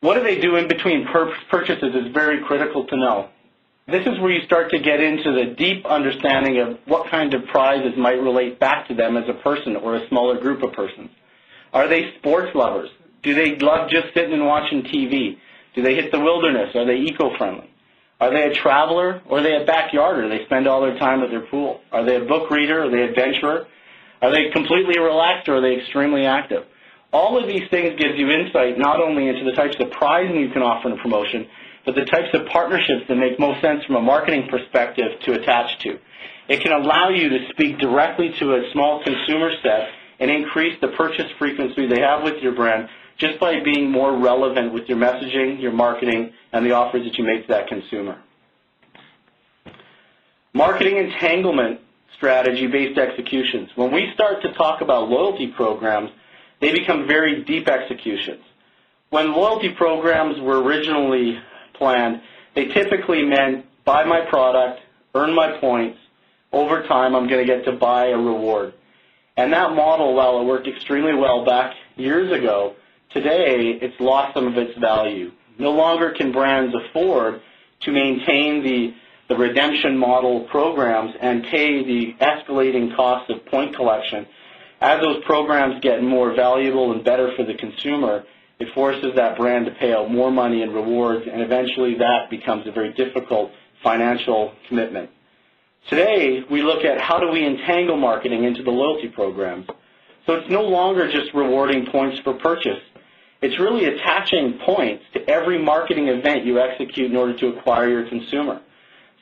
What do they do in between purchases is very critical to know. This is where you start to get into the deep understanding of what kind of prizes might relate back to them as a person or a smaller group of persons. Are they sports lovers? Do they love just sitting and watching TV? Do they hit the wilderness? Are they eco-friendly? Are they a traveler or are they a backyarder? They spend all their time at their pool. Are they a book reader? Are they an adventurer? Are they completely relaxed or are they extremely active? All of these things gives you insight not only into the types of prizing you can offer in a promotion, but the types of partnerships that make most sense from a marketing perspective to attach to. It can allow you to speak directly to a small consumer set and increase the purchase frequency they have with your brand just by being more relevant with your messaging, your marketing, and the offers that you make to that consumer. Marketing entanglement strategy-based executions. When we start to talk about loyalty programs, they become very deep executions. When loyalty programs were originally planned, they typically meant buy my product, earn my points, over time I'm going to get to buy a reward. And that model, while it worked extremely well back years ago, today it's lost some of its value. No longer can brands afford to maintain the redemption model programs and pay the escalating costs of point collection. As those programs get more valuable and better for the consumer, it forces that brand to pay out more money in rewards, and eventually that becomes a very difficult financial commitment. Today, we look at how do we entangle marketing into the loyalty programs. So it's no longer just rewarding points for purchase. It's really attaching points to every marketing event you execute in order to acquire your consumer.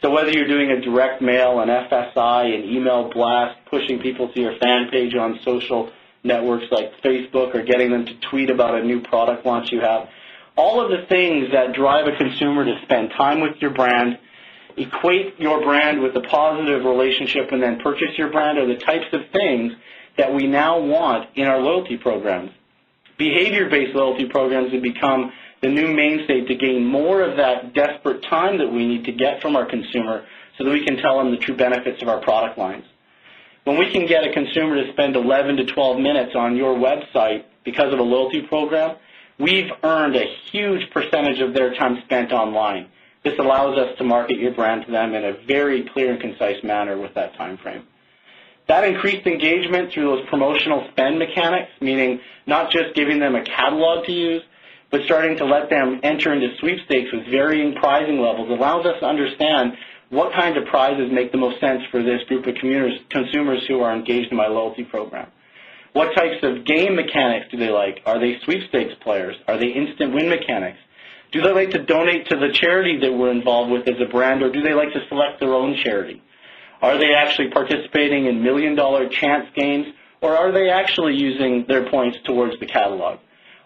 So whether you're doing a direct mail, an FSI, an email blast, pushing people to your fan page on social networks like Facebook, or getting them to tweet about a new product launch you have, all of the things that drive a consumer to spend time with your brand, equate your brand with a positive relationship, and then purchase your brand are the types of things that we now want in our loyalty programs. Behavior-based loyalty programs have become the new mainstay to gain more of that desperate time that we need to get from our consumer so that we can tell them the true benefits of our product lines. When we can get a consumer to spend 11 to 12 minutes on your website because of a loyalty program, we've earned a huge percentage of their time spent online. This allows us to market your brand to them in a very clear and concise manner with that time frame. That increased engagement through those promotional spend mechanics, meaning not just giving them a catalog to use, but starting to let them enter into sweepstakes with varying pricing levels, allows us to understand what kinds of prizes make the most sense for this group of consumers who are engaged in my loyalty program. What types of game mechanics do they like? Are they sweepstakes players? Are they instant win mechanics? Do they like to donate to the charity that we're involved with as a brand, or do they like to select their own charity? Are they actually participating in million-dollar chance games, or are they actually using their points towards the catalog?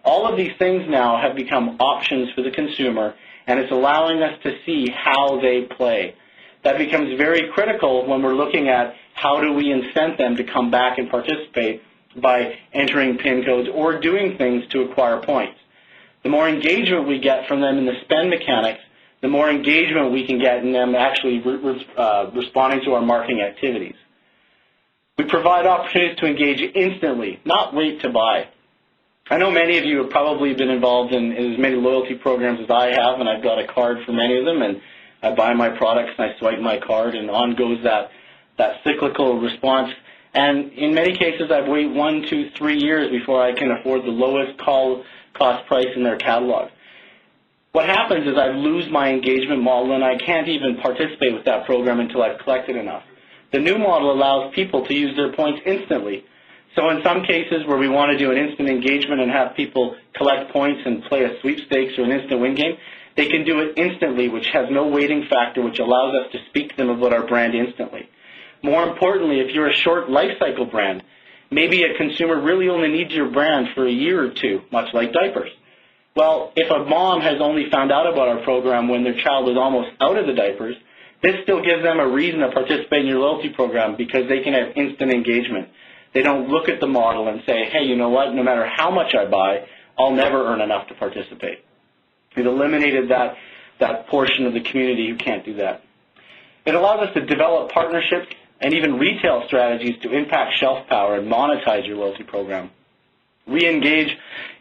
All of these things now have become options for the consumer, and it's allowing us to see how they play. That becomes very critical when we're looking at how do we incent them to come back and participate by entering PIN codes or doing things to acquire points. The more engagement we get from them in the spend mechanics, the more engagement we can get in them actually responding to our marketing activities. We provide opportunities to engage instantly, not wait to buy. I know many of you have probably been involved in as many loyalty programs as I have, and I've got a card for many of them, and I buy my products and I swipe my card, and on goes that cyclical response. And in many cases, I've waited 1, 2, 3 years before I can afford the lowest cost price in their catalog. What happens is I lose my engagement model, and I can't even participate with that program until I've collected enough. The new model allows people to use their points instantly. So in some cases where we want to do an instant engagement and have people collect points and play a sweepstakes or an instant win game, they can do it instantly, which has no waiting factor, which allows us to speak to them about our brand instantly. More importantly, if you're a short life cycle brand, maybe a consumer really only needs your brand for a year or two, much like diapers. Well, if a mom has only found out about our program when their child is almost out of the diapers, this still gives them a reason to participate in your loyalty program because they can have instant engagement. They don't look at the model and say, hey, you know what, no matter how much I buy, I'll never earn enough to participate. We've eliminated that portion of the community who can't do that. It allows us to develop partnerships and even retail strategies to impact shelf power and monetize your loyalty program. We engage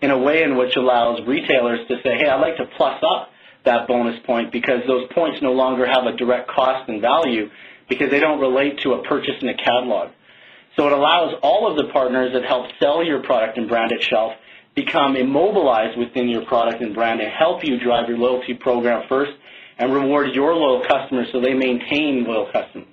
in a way in which allows retailers to say, hey, I'd like to plus up that bonus point because those points no longer have a direct cost and value because they don't relate to a purchase in a catalog. So it allows all of the partners that help sell your product and brand at shelf become immobilized within your product and brand and help you drive your loyalty program first and reward your loyal customers so they maintain loyal customers.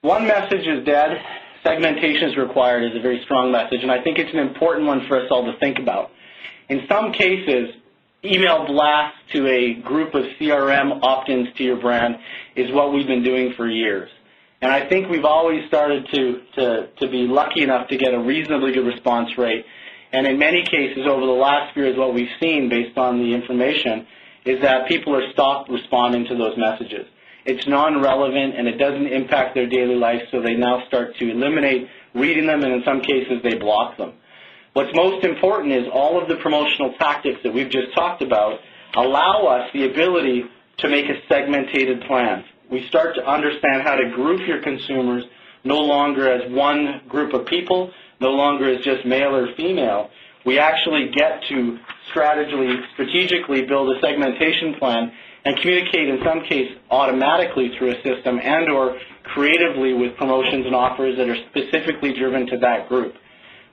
One message is dead. Segmentation is required is a very strong message, and I think it's an important one for us all to think about. In some cases, email blasts to a group of CRM opt-ins to your brand is what we've been doing for years. And I think we've always started to be lucky enough to get a reasonably good response rate. And in many cases over the last few years, what we've seen based on the information is that people are stopped responding to those messages. It's non-relevant and it doesn't impact their daily life, so they now start to eliminate reading them, and in some cases they block them. What's most important is all of the promotional tactics that we've just talked about allow us the ability to make a segmented plan. We start to understand how to group your consumers no longer as one group of people, no longer as just male or female. We actually get to strategically build a segmentation plan and communicate in some case automatically through a system and or creatively with promotions and offers that are specifically driven to that group.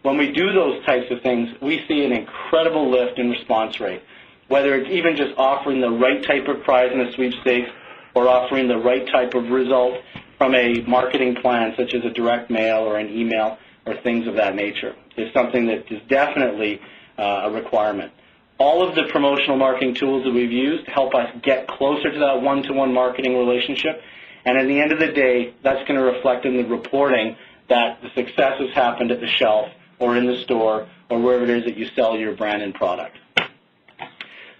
When we do those types of things, we see an incredible lift in response rate, whether it's even just offering the right type of prize in a sweepstakes or offering the right type of result from a marketing plan such as a direct mail or an email or things of that nature. It's something that is definitely a requirement. All of the promotional marketing tools that we've used help us get closer to that one-to-one marketing relationship, and at the end of the day, that's going to reflect in the reporting that the success has happened at the shelf or in the store or wherever it is that you sell your brand and product.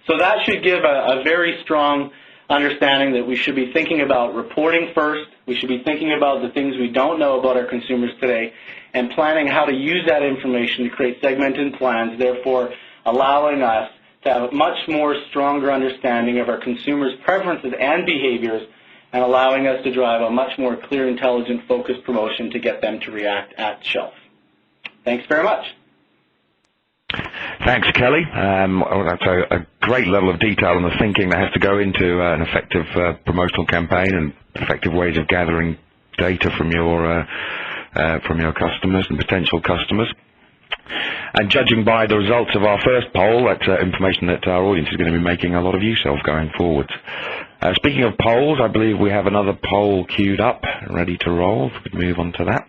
So that should give a very strong understanding that we should be thinking about reporting first, we should be thinking about the things we don't know about our consumers today, and planning how to use that information to create segmented plans, therefore allowing us to have a much more stronger understanding of our consumers' preferences and behaviors and allowing us to drive a much more clear, intelligent, focused promotion to get them to react at shelf. Thanks very much. Thanks, Kelly. That's a great level of detail on the thinking that has to go into an effective promotional campaign and effective ways of gathering data from your customers and potential customers. And judging by the results of our first poll, that's information that our audience is going to be making a lot of use of going forward. Speaking of polls, I believe we have another poll queued up, ready to roll. If we could move on to that.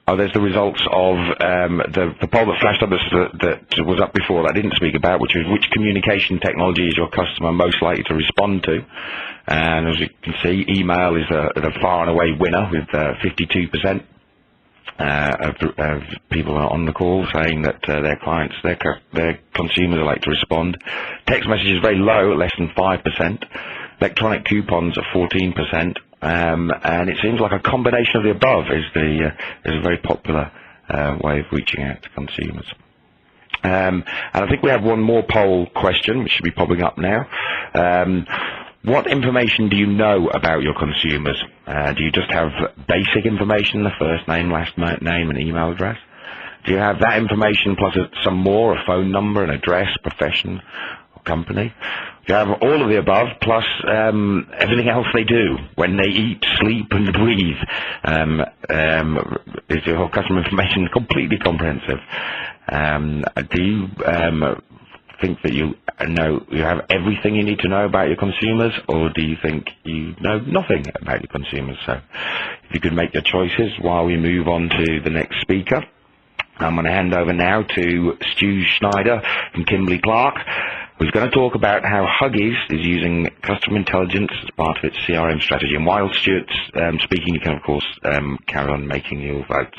There's the results of the poll that flashed up that was up before that I didn't speak about, which is which communication technology is your customer most likely to respond to. And as you can see, email is the far and away winner with 52%. Of people on the call saying that their clients, their consumers like to respond. Text messages very low, less than 5%. Electronic coupons at 14%. And it seems like a combination of the above is a very popular way of reaching out to consumers. And I think we have one more poll question, which should be popping up now. What information do you know about your consumers? Do you just have basic information, the first name, last name, and email address? Do you have that information plus some more, a phone number, an address, profession, or company? Do you have all of the above plus everything else they do when they eat, sleep, and breathe? Is your customer information completely comprehensive? Do you think that you have everything you need to know about your consumers, or do you think you know nothing about your consumers? So if you could make your choices while we move on to the next speaker. I'm going to hand over now to Stu Schneider from Kimberly Clark, who's going to talk about how Huggies is using customer intelligence as part of its CRM strategy. And while Stuart's speaking, you can, of course, carry on making your votes.